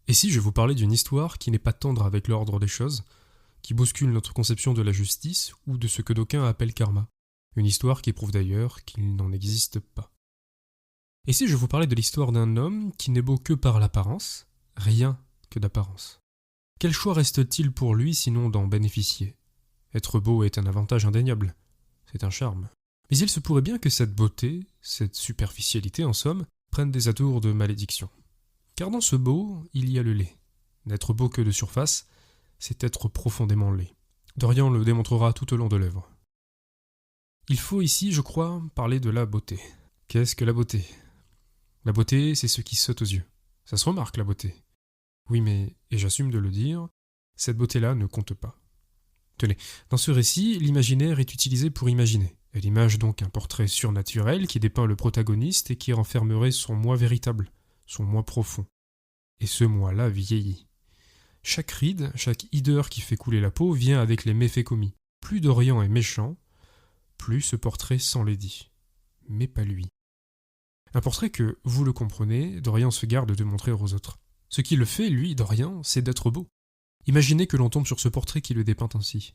Et si je vous parlais d'une histoire qui n'est pas tendre avec l'ordre des choses, qui bouscule notre conception de la justice ou de ce que d'aucuns appellent karma, une histoire qui prouve d'ailleurs qu'il n'en existe pas. Et si je vous parlais de l'histoire d'un homme qui n'est beau que par l'apparence, rien que d'apparence. Quel choix reste-t-il pour lui sinon d'en bénéficier? Être beau est un avantage indéniable, c'est un charme. Mais il se pourrait bien que cette beauté, cette superficialité en somme, prenne des atours de malédiction. Car dans ce beau, il y a le laid. N'être beau que de surface, c'est être profondément laid. Dorian le démontrera tout au long de l'œuvre. Il faut ici, je crois, parler de la beauté. Qu'est-ce que la beauté? La beauté, c'est ce qui saute aux yeux. Ça se remarque, la beauté. Oui, mais, et j'assume de le dire, cette beauté-là ne compte pas. Tenez, dans ce récit, l'imaginaire est utilisé pour imaginer. Elle image donc un portrait surnaturel qui dépeint le protagoniste et qui renfermerait son moi véritable, son moi profond. Et ce moi-là vieillit. Chaque ride, chaque hideur qui fait couler la peau vient avec les méfaits commis. Plus Dorian est méchant, plus ce portrait s'enlaidit. Mais pas lui. Un portrait que, vous le comprenez, Dorian se garde de montrer aux autres. Ce qui le fait, lui, Dorian, c'est d'être beau. Imaginez que l'on tombe sur ce portrait qui le dépeint ainsi.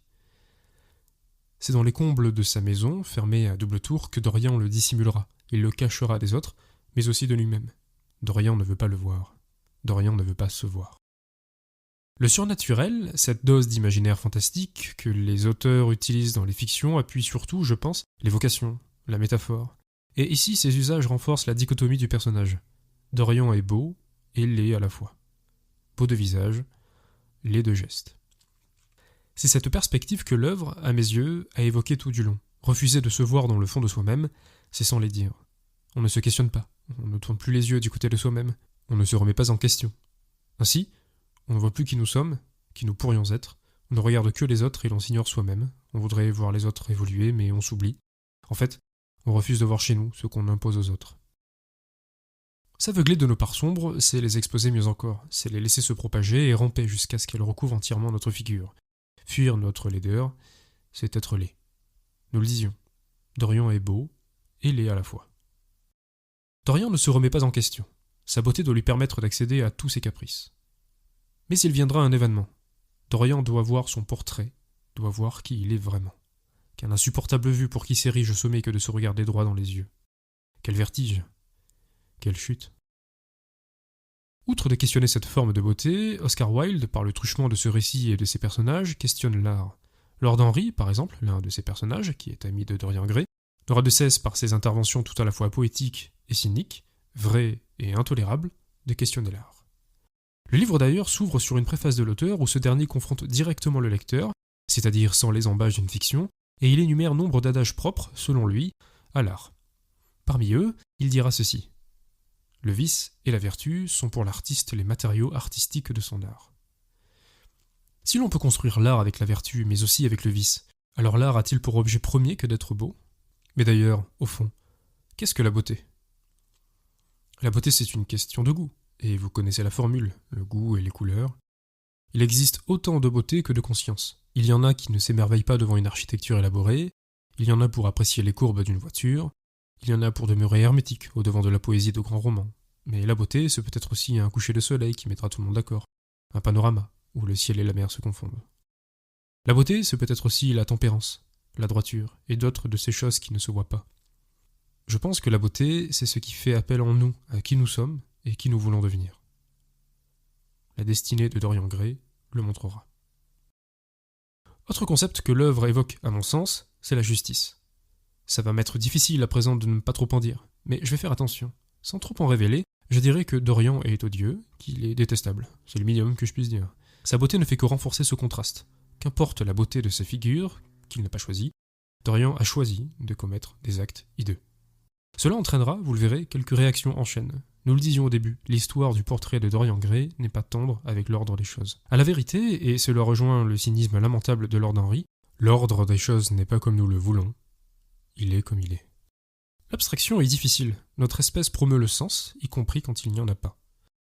C'est dans les combles de sa maison, fermée à double tour, que Dorian le dissimulera. Il le cachera des autres, mais aussi de lui-même. Dorian ne veut pas le voir. Dorian ne veut pas se voir. Le surnaturel, cette dose d'imaginaire fantastique que les auteurs utilisent dans les fictions, appuie surtout, je pense, l'évocation, la métaphore. Et ici, ces usages renforcent la dichotomie du personnage. Dorian est beau et laid à la fois. Beau de visage, laid de geste. C'est cette perspective que l'œuvre, à mes yeux, a évoquée tout du long. Refuser de se voir dans le fond de soi-même, c'est sans les dire. On ne se questionne pas, on ne tourne plus les yeux du côté de soi-même, on ne se remet pas en question. Ainsi, on ne voit plus qui nous sommes, qui nous pourrions être, on ne regarde que les autres et l'on s'ignore soi-même, on voudrait voir les autres évoluer mais on s'oublie. En fait, on refuse de voir chez nous ce qu'on impose aux autres. S'aveugler de nos parts sombres, c'est les exposer mieux encore, c'est les laisser se propager et ramper jusqu'à ce qu'elles recouvrent entièrement notre figure. Fuir notre laideur, c'est être laid. Nous le disions, Dorian est beau et laid à la fois. Dorian ne se remet pas en question, sa beauté doit lui permettre d'accéder à tous ses caprices. Mais il viendra un événement. Dorian doit voir son portrait, doit voir qui il est vraiment. Quelle insupportable vue pour qui s'érige au sommet que de se regarder droit dans les yeux. Quel vertige, quelle chute. Outre de questionner cette forme de beauté, Oscar Wilde, par le truchement de ce récit et de ses personnages, questionne l'art. Lord Henry, par exemple, l'un de ses personnages, qui est ami de Dorian Gray, n'aura de cesse, par ses interventions tout à la fois poétiques et cyniques, vraies et intolérables, de questionner l'art. Le livre d'ailleurs s'ouvre sur une préface de l'auteur où ce dernier confronte directement le lecteur, c'est-à-dire sans les embâches d'une fiction, et il énumère nombre d'adages propres, selon lui, à l'art. Parmi eux, il dira ceci. Le vice et la vertu sont pour l'artiste les matériaux artistiques de son art. Si l'on peut construire l'art avec la vertu, mais aussi avec le vice, alors l'art a-t-il pour objet premier que d'être beau? Mais d'ailleurs, au fond, qu'est-ce que la beauté? La beauté, c'est une question de goût, et vous connaissez la formule, le goût et les couleurs. Il existe autant de beauté que de conscience. Il y en a qui ne s'émerveillent pas devant une architecture élaborée, il y en a pour apprécier les courbes d'une voiture, il y en a pour demeurer hermétique au-devant de la poésie de grands romans. Mais la beauté, c'est peut-être aussi un coucher de soleil qui mettra tout le monde d'accord, un panorama où le ciel et la mer se confondent. La beauté, c'est peut-être aussi la tempérance, la droiture et d'autres de ces choses qui ne se voient pas. Je pense que la beauté, c'est ce qui fait appel en nous à qui nous sommes et qui nous voulons devenir. La destinée de Dorian Gray le montrera. Autre concept que l'œuvre évoque, à mon sens, c'est la justice. Ça va m'être difficile à présent de ne pas trop en dire, mais je vais faire attention. Sans trop en révéler, je dirais que Dorian est odieux, qu'il est détestable. C'est le minimum que je puisse dire. Sa beauté ne fait que renforcer ce contraste. Qu'importe la beauté de sa figure, qu'il n'a pas choisie, Dorian a choisi de commettre des actes hideux. Cela entraînera, vous le verrez, quelques réactions en chaîne. Nous le disions au début, l'histoire du portrait de Dorian Gray n'est pas tendre avec l'ordre des choses. À la vérité, et cela rejoint le cynisme lamentable de Lord Henry, l'ordre des choses n'est pas comme nous le voulons, il est comme il est. L'abstraction est difficile, notre espèce promeut le sens, y compris quand il n'y en a pas.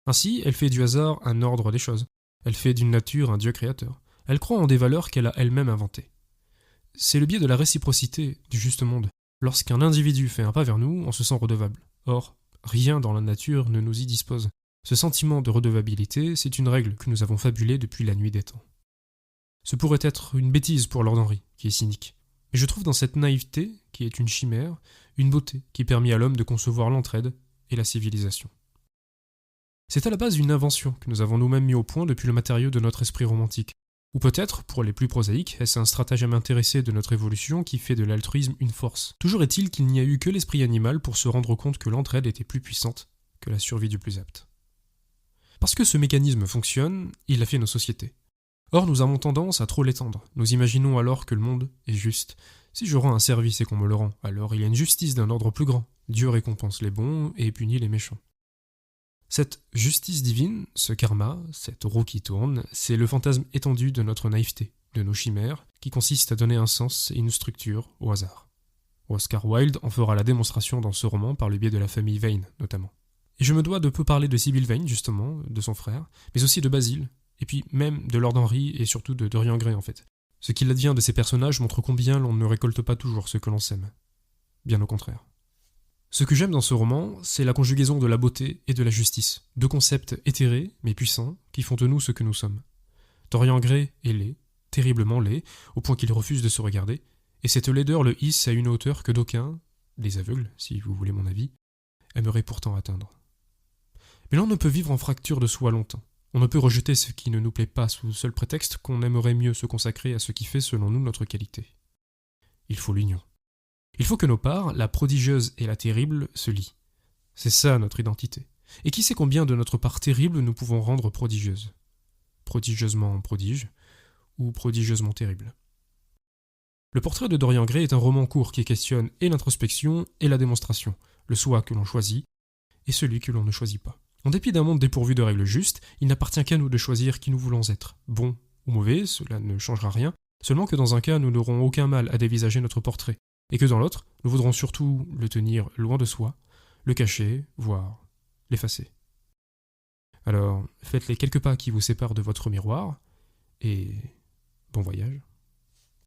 Ainsi, elle fait du hasard un ordre des choses, elle fait d'une nature un dieu créateur, elle croit en des valeurs qu'elle a elle-même inventées. C'est le biais de la réciprocité, du juste monde. Lorsqu'un individu fait un pas vers nous, on se sent redevable. Or, rien dans la nature ne nous y dispose. Ce sentiment de redevabilité, c'est une règle que nous avons fabulée depuis la nuit des temps. Ce pourrait être une bêtise pour Lord Henry, qui est cynique. Mais je trouve dans cette naïveté, qui est une chimère, une beauté qui permet à l'homme de concevoir l'entraide et la civilisation. C'est à la base une invention que nous avons nous-mêmes mis au point depuis le matériau de notre esprit romantique. Ou peut-être, pour les plus prosaïques, est-ce un stratagème intéressé de notre évolution qui fait de l'altruisme une force. Toujours est-il qu'il n'y a eu que l'esprit animal pour se rendre compte que l'entraide était plus puissante que la survie du plus apte. Parce que ce mécanisme fonctionne, il a fait nos sociétés. Or, nous avons tendance à trop l'étendre. Nous imaginons alors que le monde est juste. Si je rends un service et qu'on me le rend, alors il y a une justice d'un ordre plus grand. Dieu récompense les bons et punit les méchants. Cette justice divine, ce karma, cette roue qui tourne, c'est le fantasme étendu de notre naïveté, de nos chimères, qui consiste à donner un sens et une structure au hasard. Oscar Wilde en fera la démonstration dans ce roman par le biais de la famille Vane, notamment. Et je me dois de peu parler de Sybil Vane, justement, de son frère, mais aussi de Basil, et puis même de Lord Henry et surtout de Dorian Gray en fait. Ce qu'il advient de ces personnages montre combien l'on ne récolte pas toujours ce que l'on sème. Bien au contraire. Ce que j'aime dans ce roman, c'est la conjugaison de la beauté et de la justice, deux concepts éthérés mais puissants qui font de nous ce que nous sommes. Dorian Gray est laid, terriblement laid, au point qu'il refuse de se regarder, et cette laideur le hisse à une hauteur que d'aucuns, des aveugles si vous voulez mon avis, aimeraient pourtant atteindre. Mais l'on ne peut vivre en fracture de soi longtemps. On ne peut rejeter ce qui ne nous plaît pas sous le seul prétexte qu'on aimerait mieux se consacrer à ce qui fait selon nous notre qualité. Il faut l'union. Il faut que nos parts, la prodigieuse et la terrible, se lient. C'est ça notre identité. Et qui sait combien de notre part terrible nous pouvons rendre prodigieuse. Prodigieusement prodige, ou prodigieusement terrible. Le portrait de Dorian Gray est un roman court qui questionne et l'introspection et la démonstration, le soi que l'on choisit et celui que l'on ne choisit pas. En dépit d'un monde dépourvu de règles justes, il n'appartient qu'à nous de choisir qui nous voulons être. Bon ou mauvais, cela ne changera rien, seulement que dans un cas, nous n'aurons aucun mal à dévisager notre portrait, et que dans l'autre, nous voudrons surtout le tenir loin de soi, le cacher, voire l'effacer. Alors, faites les quelques pas qui vous séparent de votre miroir, et bon voyage.